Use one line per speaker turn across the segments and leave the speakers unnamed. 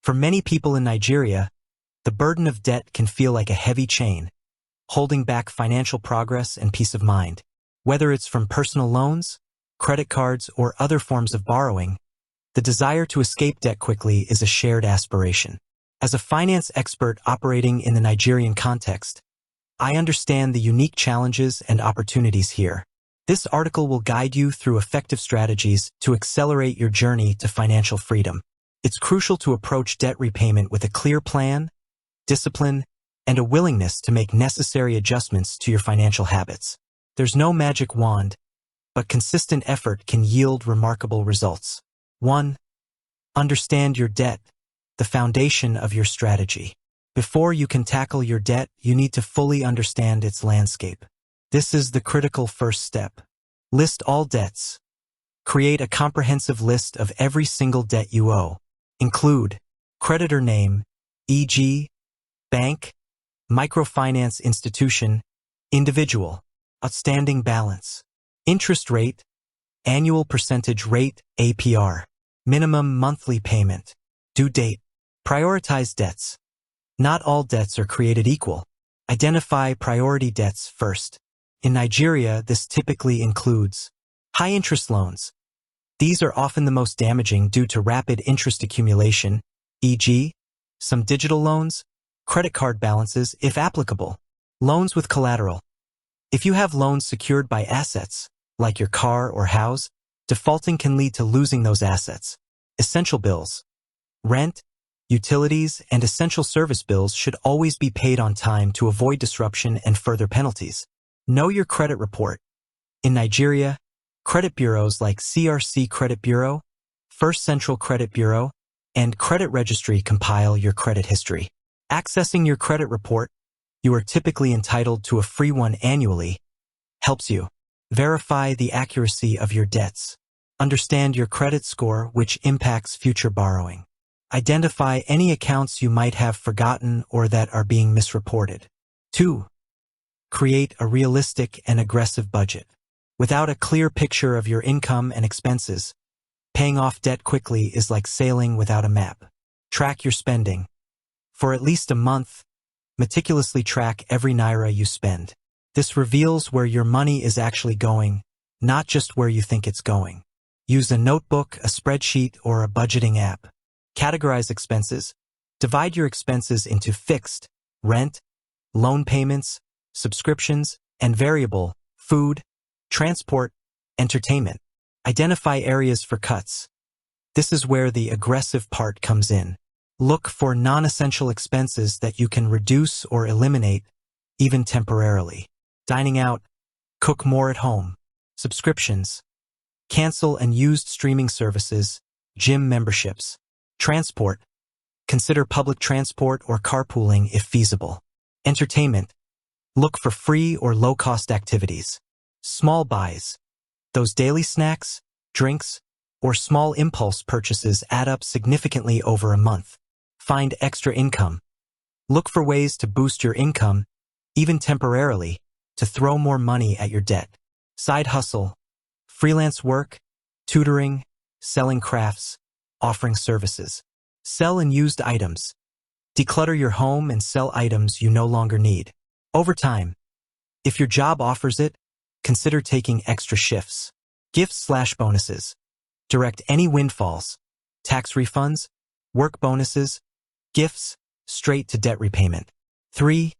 For many people in Nigeria, the burden of debt can feel like a heavy chain, holding back financial progress and peace of mind. Whether it's from personal loans, credit cards, or other forms of borrowing, the desire to escape debt quickly is a shared aspiration. As a finance expert operating in the Nigerian context, I understand the unique challenges and opportunities here. This article will guide you through effective strategies to accelerate your journey to financial freedom. It's crucial to approach debt repayment with a clear plan, discipline, and a willingness to make necessary adjustments to your financial habits. There's no magic wand, but consistent effort can yield remarkable results. 1. Understand your debt, the foundation of your strategy. Before you can tackle your debt, you need to fully understand its landscape. This is the critical first step. List all debts. Create a comprehensive list of every single debt you owe. Include creditor name, e.g., bank, microfinance institution, individual, outstanding balance, interest rate, annual percentage rate, APR, minimum monthly payment, due date. Prioritize debts. Not all debts are created equal. Identify priority debts first. In Nigeria, this typically includes high-interest loans. These are often the most damaging due to rapid interest accumulation, e.g., some digital loans, credit card balances if applicable. Loans with collateral. If you have loans secured by assets, like your car or house, defaulting can lead to losing those assets. Essential bills. Rent, utilities, and essential service bills should always be paid on time to avoid disruption and further penalties. Know your credit report. In Nigeria, credit bureaus like CRC Credit Bureau, First Central Credit Bureau, and Credit Registry compile your credit history. Accessing your credit report, you are typically entitled to a free one annually, helps you verify the accuracy of your debts. Understand your credit score, which impacts future borrowing. Identify any accounts you might have forgotten or that are being misreported. 2. Create a realistic and aggressive budget. Without a clear picture of your income and expenses, paying off debt quickly is like sailing without a map. Track your spending. For at least a month, meticulously track every naira you spend. This reveals where your money is actually going, not just where you think it's going. Use a notebook, a spreadsheet, or a budgeting app. Categorize expenses. Divide your expenses into fixed, rent, loan payments, subscriptions, and variable, food, transport, entertainment. Identify areas for cuts. This is where the aggressive part comes in. Look for non-essential expenses that you can reduce or eliminate, even temporarily. Dining out, cook more at home. Subscriptions. Cancel unused streaming services, gym memberships. Transport. Consider public transport or carpooling if feasible. Entertainment. Look for free or low-cost activities. Small buys. Those daily snacks, drinks, or small impulse purchases add up significantly over a month. Find extra income. Look for ways to boost your income, even temporarily, to throw more money at your debt. Side hustle. Freelance work, tutoring, selling crafts, offering services. Sell unused items. Declutter your home and sell items you no longer need. Overtime. If your job offers it, consider taking extra shifts. Gifts/bonuses. Direct any windfalls, tax refunds, work bonuses, gifts, straight to debt repayment. 3.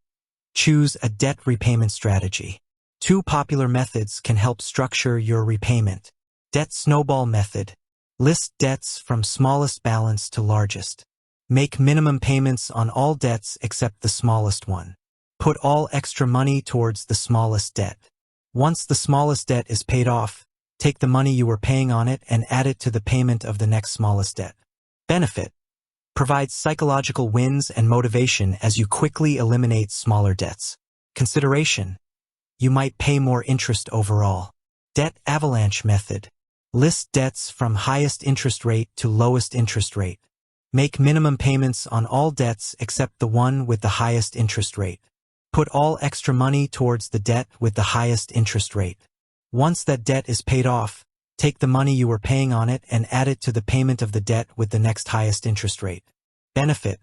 Choose a debt repayment strategy. 2 popular methods can help structure your repayment. Debt snowball method. List debts from smallest balance to largest. Make minimum payments on all debts except the smallest one. Put all extra money towards the smallest debt. Once the smallest debt is paid off, take the money you were paying on it and add it to the payment of the next smallest debt. Benefit. Provides psychological wins and motivation as you quickly eliminate smaller debts. Consideration. You might pay more interest overall. Debt avalanche method. List debts from highest interest rate to lowest interest rate. Make minimum payments on all debts except the one with the highest interest rate. Put all extra money towards the debt with the highest interest rate. Once that debt is paid off, take the money you were paying on it and add it to the payment of the debt with the next highest interest rate. Benefit: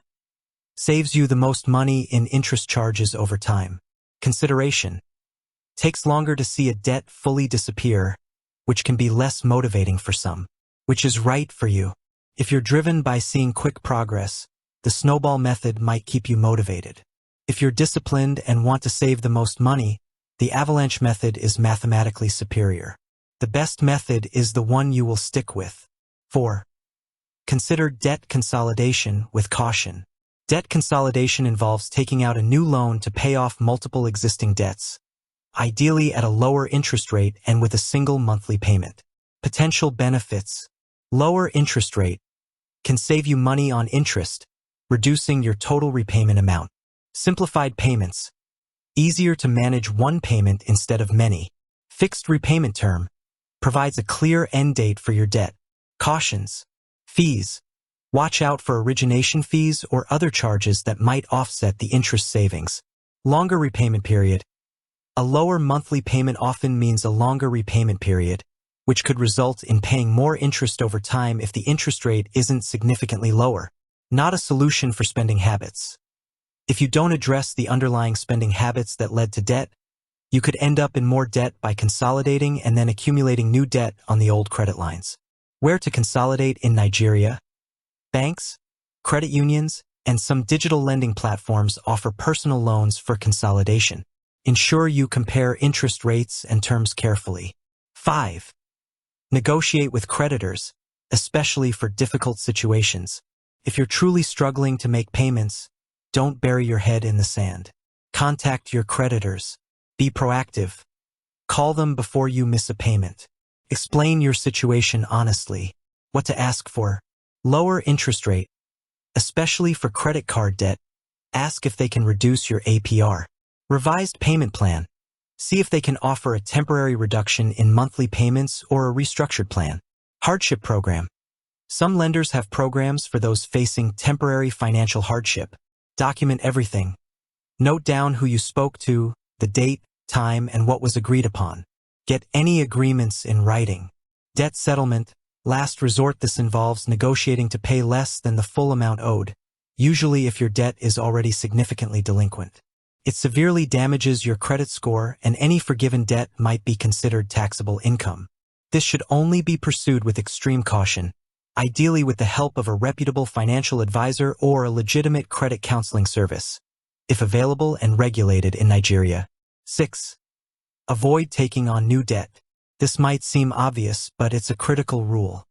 saves you the most money in interest charges over time. Consideration: takes longer to see a debt fully disappear, which can be less motivating for some. Which is right for you? If you're driven by seeing quick progress, the snowball method might keep you motivated. If you're disciplined and want to save the most money, the avalanche method is mathematically superior. The best method is the one you will stick with. 4. Consider debt consolidation with caution. Debt consolidation involves taking out a new loan to pay off multiple existing debts, ideally at a lower interest rate and with a single monthly payment. Potential benefits: lower interest rate can save you money on interest, reducing your total repayment amount. Simplified payments: easier to manage one payment instead of many. Fixed repayment term provides a clear end date for your debt. Cautions: fees: watch out for origination fees or other charges that might offset the interest savings. Longer repayment period: a lower monthly payment often means a longer repayment period, which could result in paying more interest over time if the interest rate isn't significantly lower. Not a solution for spending habits. If you don't address the underlying spending habits that led to debt, you could end up in more debt by consolidating and then accumulating new debt on the old credit lines. Where to consolidate in Nigeria? Banks, credit unions, and some digital lending platforms offer personal loans for consolidation. Ensure you compare interest rates and terms carefully. 5. Negotiate with creditors, especially for difficult situations. If you're truly struggling to make payments, don't bury your head in the sand. Contact your creditors. Be proactive. Call them before you miss a payment. Explain your situation honestly. What to ask for: lower interest rate, especially for credit card debt. Ask if they can reduce your APR. Revised payment plan: see if they can offer a temporary reduction in monthly payments or a restructured plan. Hardship program: some lenders have programs for those facing temporary financial hardship. Document everything. Note down who you spoke to, the date, time, and what was agreed upon. Get any agreements in writing. Debt settlement: last resort, this involves negotiating to pay less than the full amount owed, usually if your debt is already significantly delinquent. It severely damages your credit score, and any forgiven debt might be considered taxable income. This should only be pursued with extreme caution, ideally with the help of a reputable financial advisor or a legitimate credit counseling service, if available and regulated in Nigeria. 6. Avoid taking on new debt. This might seem obvious, but it's a critical rule.